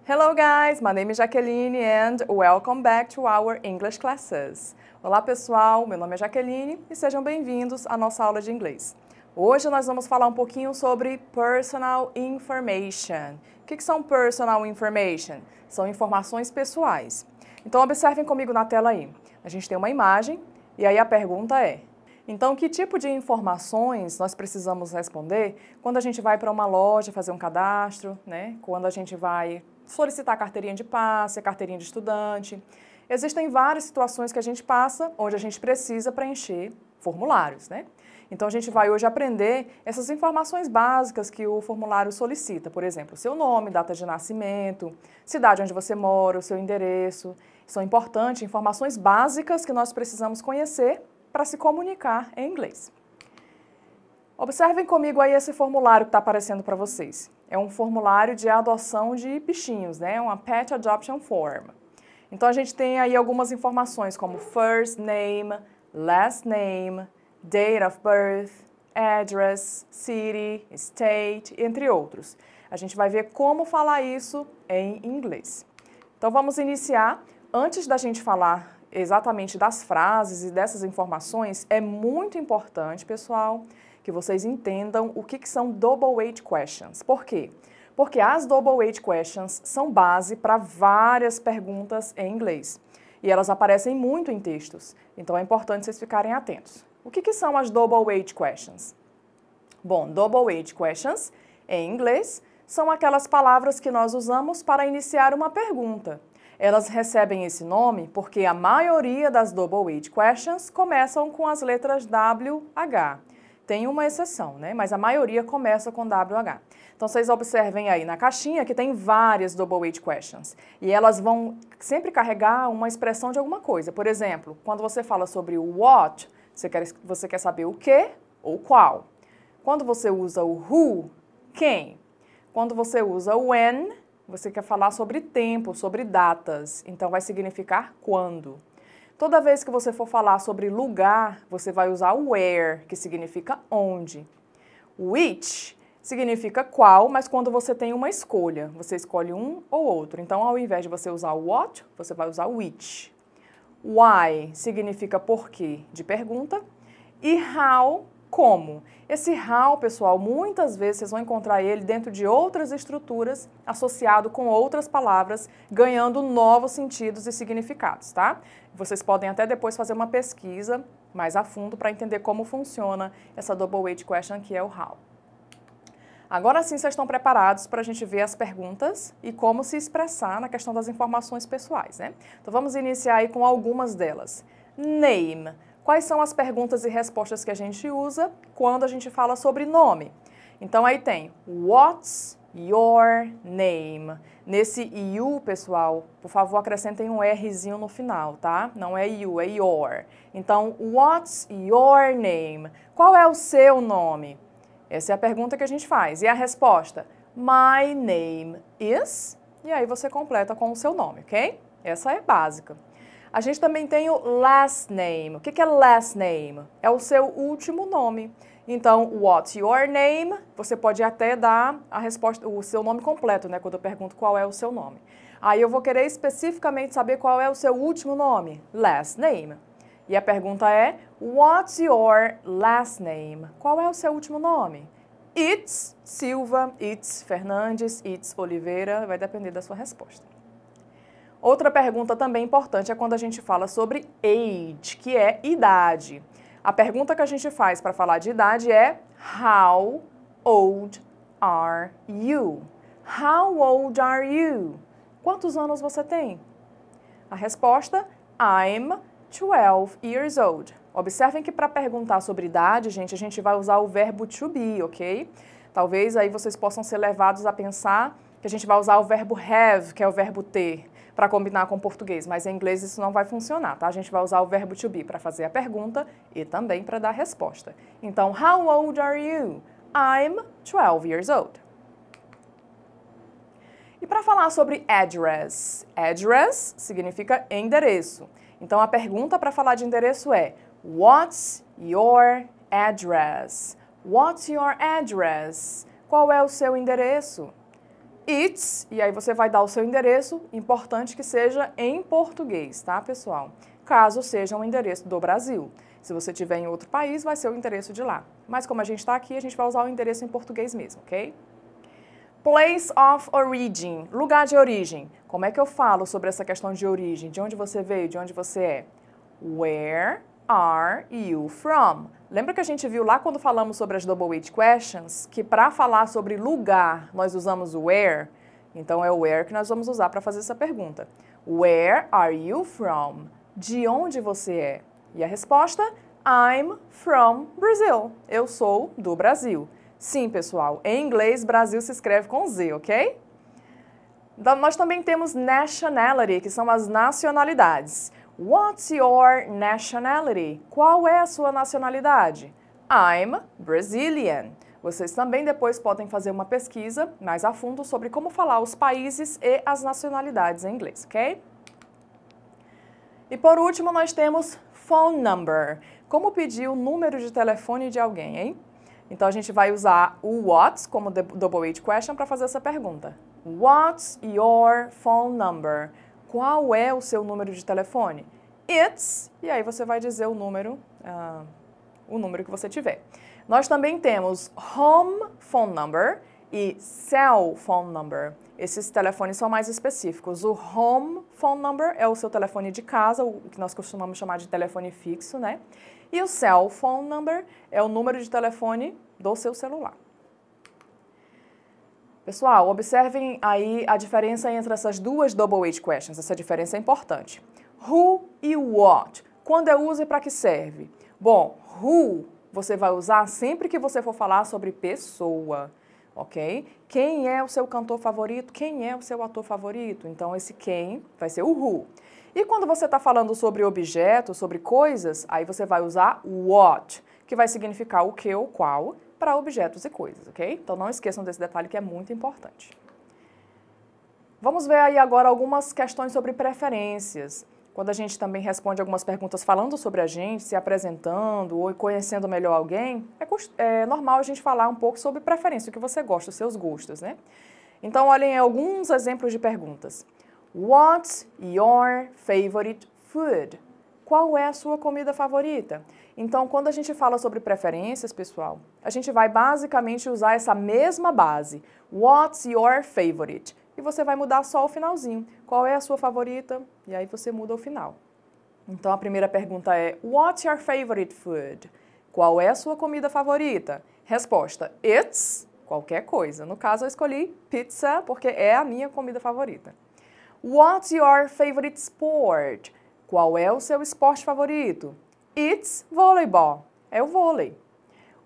Hello guys, my name is Jaqueline and welcome back to our English classes. Olá pessoal, meu nome é Jaqueline e sejam bem-vindos à nossa aula de inglês. Hoje nós vamos falar um pouquinho sobre personal information. O que são personal information? São informações pessoais. Então observem comigo na tela aí. A gente tem uma imagem e aí a pergunta é: então, que tipo de informações nós precisamos responder quando a gente vai para uma loja fazer um cadastro, né? Quando a gente vai solicitar a carteirinha de passe, a carteirinha de estudante. Existem várias situações que a gente passa onde a gente precisa preencher formulários, né? Então, a gente vai hoje aprender essas informações básicas que o formulário solicita. Por exemplo, seu nome, data de nascimento, cidade onde você mora, o seu endereço. São importantes, informações básicas que nós precisamos conhecer para se comunicar em inglês. Observem comigo aí esse formulário que está aparecendo para vocês. É um formulário de adoção de bichinhos, né? Uma Pet Adoption Form. Então a gente tem aí algumas informações como first name, last name, date of birth, address, city, state, entre outros. A gente vai ver como falar isso em inglês. Então vamos iniciar. Antes da gente falar exatamente das frases e dessas informações, é muito importante, pessoal, que vocês entendam o que são double-weight questions. Por quê? Porque as double-weight questions são base para várias perguntas em inglês. E elas aparecem muito em textos. Então é importante vocês ficarem atentos. O que são as double-weight questions? Bom, double-weight questions, em inglês, são aquelas palavras que nós usamos para iniciar uma pergunta. Elas recebem esse nome porque a maioria das double-weight questions começam com as letras WH. Tem uma exceção, né? Mas a maioria começa com WH. Então, vocês observem aí na caixinha que tem várias double-weight questions. E elas vão sempre carregar uma expressão de alguma coisa. Por exemplo, quando você fala sobre o what, você quer saber o que ou qual. Quando você usa o who, quem. Quando você usa o when, você quer falar sobre tempo, sobre datas, então vai significar quando. Toda vez que você for falar sobre lugar, você vai usar o where, que significa onde. Which significa qual, mas quando você tem uma escolha, você escolhe um ou outro. Então, ao invés de você usar o what, você vai usar o which. Why significa porquê, de pergunta. E how, como. Esse how, pessoal, muitas vezes vocês vão encontrar ele dentro de outras estruturas, associado com outras palavras, ganhando novos sentidos e significados, tá? Vocês podem até depois fazer uma pesquisa mais a fundo para entender como funciona essa double-weight question, que é o how. Agora sim, vocês estão preparados para a gente ver as perguntas e como se expressar na questão das informações pessoais, né? Então vamos iniciar aí com algumas delas. Name. Quais são as perguntas e respostas que a gente usa quando a gente fala sobre nome? Então, aí tem What's your name? Nesse you, pessoal, por favor, acrescentem um Rzinho no final, tá? Não é you, é your. Então, What's your name? Qual é o seu nome? Essa é a pergunta que a gente faz. E a resposta? My name is... E aí você completa com o seu nome, ok? Essa é básica. A gente também tem o last name. O que é last name? É o seu último nome. Então, what's your name? Você pode até dar a resposta, o seu nome completo, né? Quando eu pergunto qual é o seu nome. Aí eu vou querer especificamente saber qual é o seu último nome. Last name. E a pergunta é, what's your last name? Qual é o seu último nome? It's Silva, it's Fernandes, it's Oliveira. Vai depender da sua resposta. Outra pergunta também importante é quando a gente fala sobre age, que é idade. A pergunta que a gente faz para falar de idade é How old are you? How old are you? Quantos anos você tem? A resposta, I'm 12 years old. Observem que para perguntar sobre idade, gente, a gente vai usar o verbo to be, ok? Talvez aí vocês possam ser levados a pensar que a gente vai usar o verbo have, que é o verbo ter, para combinar com o português, mas em inglês isso não vai funcionar, tá? A gente vai usar o verbo to be para fazer a pergunta e também para dar a resposta. Então, how old are you? I'm 12 years old. E para falar sobre address, address significa endereço. Então, a pergunta para falar de endereço é What's your address? What's your address? Qual é o seu endereço? It's, e aí você vai dar o seu endereço, importante que seja em português, tá, pessoal? Caso seja um endereço do Brasil. Se você estiver em outro país, vai ser o endereço de lá. Mas como a gente está aqui, a gente vai usar o endereço em português mesmo, ok? Place of origin, lugar de origem. Como é que eu falo sobre essa questão de origem? De onde você veio, de onde você é? Where are you from? Lembra que a gente viu lá quando falamos sobre as double H questions, que para falar sobre lugar, nós usamos o where? Então é o where que nós vamos usar para fazer essa pergunta. Where are you from? De onde você é? E a resposta, I'm from Brazil. Eu sou do Brasil. Sim, pessoal, em inglês, Brasil se escreve com Z, ok? Nós também temos nationality, que são as nacionalidades. What's your nationality? Qual é a sua nacionalidade? I'm Brazilian. Vocês também depois podem fazer uma pesquisa mais a fundo sobre como falar os países e as nacionalidades em inglês, ok? E por último, nós temos phone number. Como pedir o número de telefone de alguém, hein? Então, a gente vai usar o what como double H question para fazer essa pergunta. What's your phone number? Qual é o seu número de telefone? It's, e aí você vai dizer o número que você tiver. Nós também temos home phone number e cell phone number. Esses telefones são mais específicos. O home phone number é o seu telefone de casa, o que nós costumamos chamar de telefone fixo, né? E o cell phone number é o número de telefone do seu celular. Pessoal, observem aí a diferença entre essas duas double H questions. Essa diferença é importante. Who e what. Quando eu uso e para que serve? Bom, who você vai usar sempre que você for falar sobre pessoa, ok? Quem é o seu cantor favorito? Quem é o seu ator favorito? Então, esse quem vai ser o who. E quando você está falando sobre objetos, sobre coisas, aí você vai usar what, que vai significar o que ou qual para objetos e coisas, ok? Então não esqueçam desse detalhe que é muito importante. Vamos ver aí agora algumas questões sobre preferências. Quando a gente também responde algumas perguntas falando sobre a gente, se apresentando ou conhecendo melhor alguém, é normal a gente falar um pouco sobre preferência, o que você gosta, os seus gostos, né? Então olhem alguns exemplos de perguntas. What's your favorite food? Qual é a sua comida favorita? Então, quando a gente fala sobre preferências, pessoal, a gente vai basicamente usar essa mesma base. What's your favorite? E você vai mudar só o finalzinho. Qual é a sua favorita? E aí você muda o final. Então, a primeira pergunta é, what's your favorite food? Qual é a sua comida favorita? Resposta, it's qualquer coisa. No caso, eu escolhi pizza porque é a minha comida favorita. What's your favorite sport? Qual é o seu esporte favorito? It's volleyball. É o vôlei.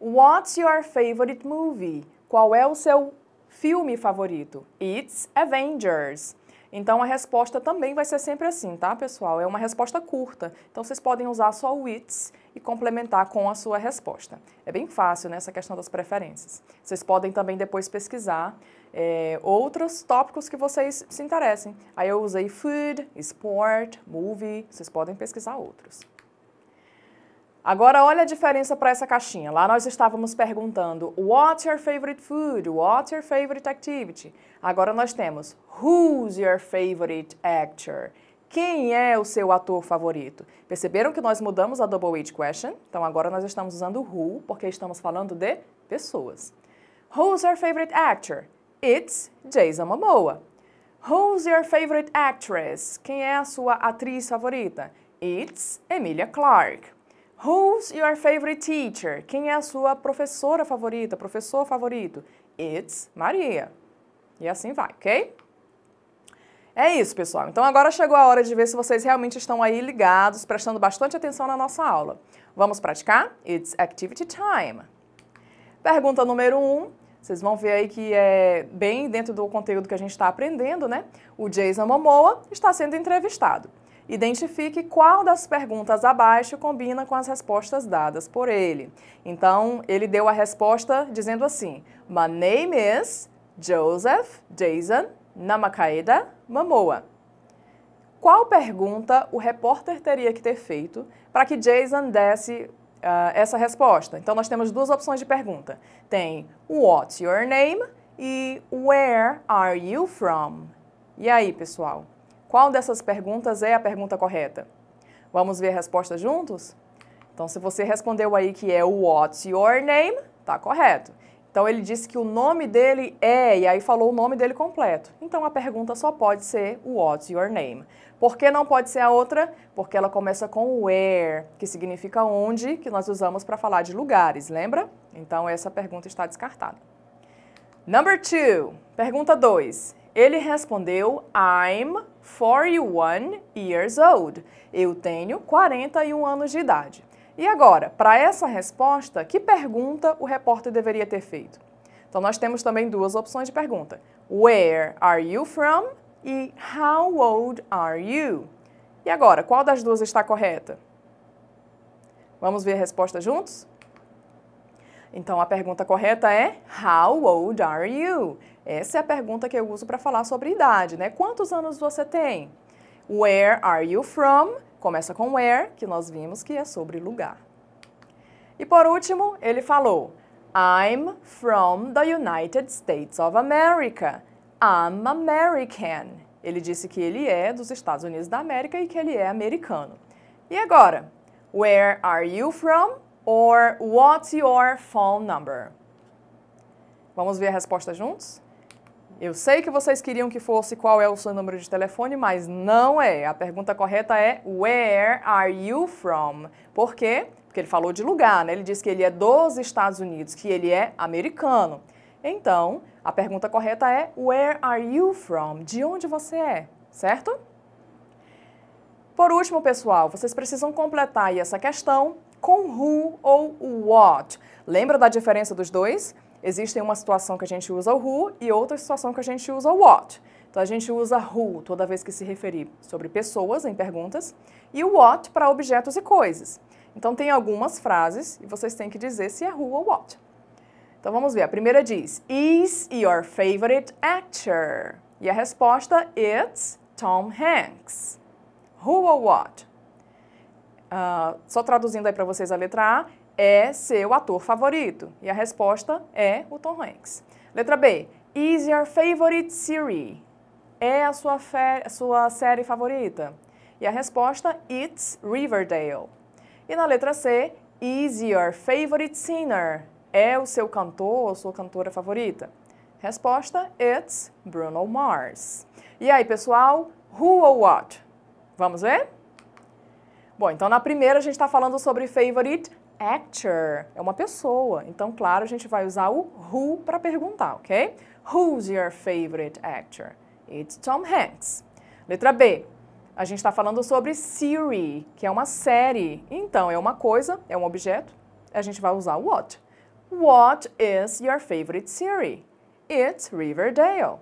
What's your favorite movie? Qual é o seu filme favorito? It's Avengers. Então, a resposta também vai ser sempre assim, tá, pessoal? É uma resposta curta. Então, vocês podem usar só o it's e complementar com a sua resposta. É bem fácil, né, essa questão das preferências. Vocês podem também depois pesquisar outros tópicos que vocês se interessem. Aí eu usei food, sport, movie. Vocês podem pesquisar outros. Agora, olha a diferença para essa caixinha. Lá nós estávamos perguntando, what's your favorite food? What's your favorite activity? Agora nós temos, who's your favorite actor? Quem é o seu ator favorito? Perceberam que nós mudamos a double H question? Então, agora nós estamos usando who, porque estamos falando de pessoas. Who's your favorite actor? It's Jason Momoa. Who's your favorite actress? Quem é a sua atriz favorita? It's Emilia Clarke. Who's your favorite teacher? Quem é a sua professora favorita, professor favorito? It's Maria. E assim vai, ok? É isso, pessoal. Então agora chegou a hora de ver se vocês realmente estão aí ligados, prestando bastante atenção na nossa aula. Vamos praticar? It's activity time. Pergunta número 1. Vocês vão ver aí que é bem dentro do conteúdo que a gente está aprendendo, né? O Jason Momoa está sendo entrevistado. Identifique qual das perguntas abaixo combina com as respostas dadas por ele. Então, ele deu a resposta dizendo assim, My name is Joseph Jason Namakaeda Momoa. Qual pergunta o repórter teria que ter feito para que Jason desse essa resposta? Então, nós temos duas opções de pergunta. Tem What's your name? e Where are you from? E aí, pessoal? Qual dessas perguntas é a pergunta correta? Vamos ver a resposta juntos? Então, se você respondeu aí que é What's your name? Tá correto. Então, ele disse que o nome dele é, e aí falou o nome dele completo. Então, a pergunta só pode ser What's your name? Por que não pode ser a outra? Porque ela começa com where, que significa onde, que nós usamos para falar de lugares, lembra? Então, essa pergunta está descartada. Number 2, pergunta 2. Ele respondeu, I'm 41 years old. Eu tenho 41 anos de idade. E agora, para essa resposta, que pergunta o repórter deveria ter feito? Então, nós temos também duas opções de pergunta. Where are you from? E how old are you? E agora, qual das duas está correta? Vamos ver a resposta juntos? Então, a pergunta correta é How old are you? Essa é a pergunta que eu uso para falar sobre idade, né? Quantos anos você tem? Where are you from? Começa com where, que nós vimos que é sobre lugar. E por último, ele falou I'm from the United States of America. I'm American. Ele disse que ele é dos Estados Unidos da América e que ele é americano. E agora? Where are you from? Or what's your phone number? Vamos ver a resposta juntos? Eu sei que vocês queriam que fosse qual é o seu número de telefone, mas não é. A pergunta correta é Where are you from? Por quê? Porque ele falou de lugar, né? Ele disse que ele é dos Estados Unidos, que ele é americano. Então, a pergunta correta é Where are you from? De onde você é, certo? Por último, pessoal, vocês precisam completar aí essa questão com who ou what. Lembra da diferença dos dois? Existe uma situação que a gente usa o who e outra situação que a gente usa o what. Então, a gente usa who toda vez que se referir sobre pessoas em perguntas e o what para objetos e coisas. Então, tem algumas frases e vocês têm que dizer se é who ou what. Então, vamos ver. A primeira diz, Is your favorite actor? E a resposta, It's Tom Hanks. Who or what? Só traduzindo aí para vocês a letra A, é seu ator favorito. E a resposta é o Tom Hanks. Letra B, Is your favorite series? É a sua série favorita? E a resposta, It's Riverdale. E na letra C, Is your favorite singer? É o seu cantor ou sua cantora favorita? Resposta, It's Bruno Mars. E aí, pessoal, who or what? Vamos ver? Bom, então na primeira a gente está falando sobre favorite actor, é uma pessoa. Então, claro, a gente vai usar o who para perguntar, ok? Who's your favorite actor? It's Tom Hanks. Letra B, a gente está falando sobre series, que é uma série. Então, é uma coisa, é um objeto, a gente vai usar o what. What is your favorite series? It's Riverdale.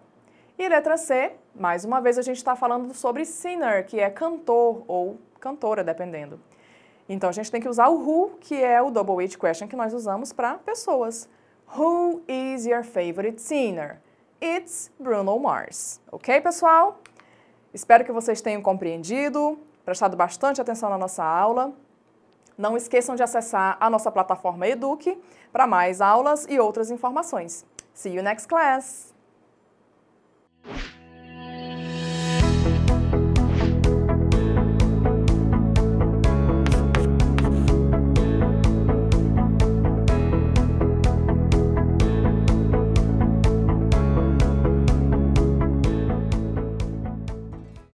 E letra C, mais uma vez a gente está falando sobre singer, que é cantor ou cantora, dependendo. Então, a gente tem que usar o who, que é o double H question que nós usamos para pessoas. Who is your favorite singer? It's Bruno Mars. Ok, pessoal? Espero que vocês tenham compreendido, prestado bastante atenção na nossa aula. Não esqueçam de acessar a nossa plataforma Eduque para mais aulas e outras informações. See you next class!